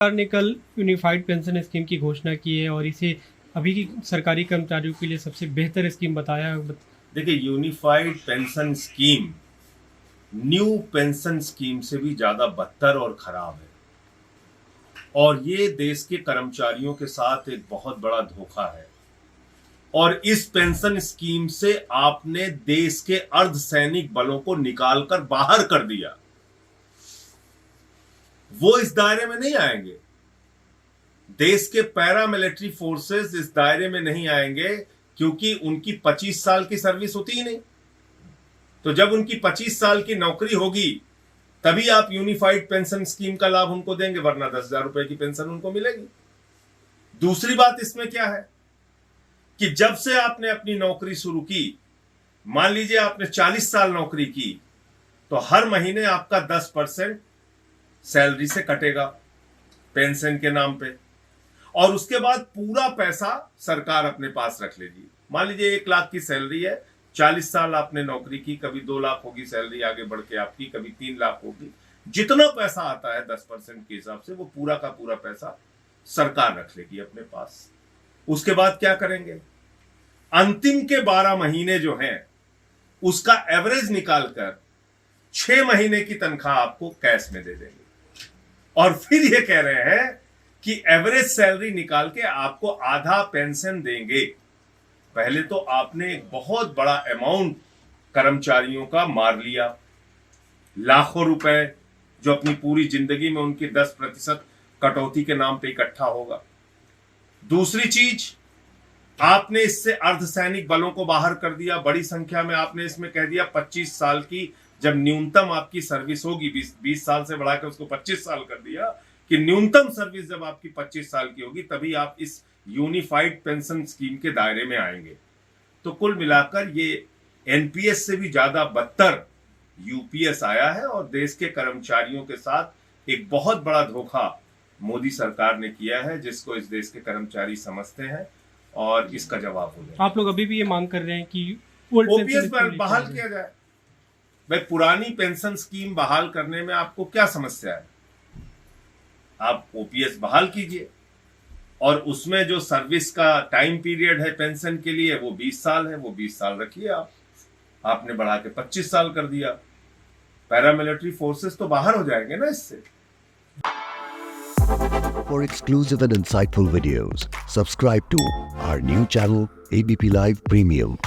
सरकार ने कल यूनिफाइड पेंशन स्कीम की घोषणा की है और इसे अभी की सरकारी कर्मचारियों के लिए सबसे बेहतर स्कीम बताया। देखिए, unified pension scheme new pension scheme से भी ज्यादा बदतर और खराब है और ये देश के कर्मचारियों के साथ एक बहुत बड़ा धोखा है। और इस पेंशन स्कीम से आपने देश के अर्धसैनिक बलों को निकालकर बाहर कर दिया। वो इस दायरे में नहीं आएंगे। देश के पैरामिलिट्री फोर्सेस इस दायरे में नहीं आएंगे क्योंकि उनकी 25 साल की सर्विस होती ही नहीं। तो जब उनकी 25 साल की नौकरी होगी तभी आप यूनिफाइड पेंशन स्कीम का लाभ उनको देंगे, वरना 10,000 रुपए की पेंशन उनको मिलेगी। दूसरी बात इसमें क्या है कि जब से आपने अपनी नौकरी शुरू की, मान लीजिए आपने 40 साल नौकरी की, तो हर महीने आपका 10% सैलरी से कटेगा पेंशन के नाम पे और उसके बाद पूरा पैसा सरकार अपने पास रख लेगी। मान लीजिए 1 लाख की सैलरी है, 40 साल आपने नौकरी की, कभी 2 लाख होगी सैलरी आगे बढ़ के आपकी, कभी 3 लाख होगी। जितना पैसा आता है 10% के हिसाब से वो पूरा का पूरा पैसा सरकार रख लेगी अपने पास। उसके बाद क्या करेंगे? अंतिम के 12 महीने जो हैं उसका एवरेज निकालकर 6 महीने की तनख्वाह आपको कैश में दे देंगे और फिर ये कह रहे हैं कि एवरेज सैलरी निकाल के आपको आधा पेंशन देंगे। पहले तो आपने एक बहुत बड़ा अमाउंट कर्मचारियों का मार लिया, लाखों रुपए जो अपनी पूरी जिंदगी में उनकी 10% कटौती के नाम पे इकट्ठा होगा। दूसरी चीज, आपने इससे अर्धसैनिक बलों को बाहर कर दिया। बड़ी संख्या में आपने इसमें कह दिया 25 साल की जब न्यूनतम आपकी सर्विस होगी, 20 साल से बढ़ाकर उसको 25 साल कर दिया कि न्यूनतम सर्विस जब आपकी 25 साल की होगी तभी आप इस यूनिफाइड पेंशन स्कीम के दायरे में आएंगे। तो कुल मिलाकर ये एनपीएस से भी ज्यादा बदतर यूपीएस आया है और देश के कर्मचारियों के साथ एक बहुत बड़ा धोखा मोदी सरकार ने किया है, जिसको इस देश के कर्मचारी समझते हैं और इसका जवाब हो जाए। आप लोग अभी भी ये मांग कर रहे हैं कि ओपीएस बहाल किया जाए। भाई, पुरानी पेंशन स्कीम बहाल करने में आपको क्या समस्या है? आप ओपीएस बहाल कीजिए और उसमें जो सर्विस का टाइम पीरियड है पेंशन के लिए वो 20 साल है, वो 20 साल रखिए। आपने बढ़ा के 25 साल कर दिया, पैरामिलिट्री फोर्सेस तो बाहर हो जाएंगे ना इससे। For exclusive and insightful videos, subscribe to our new channel ABP Live Premium.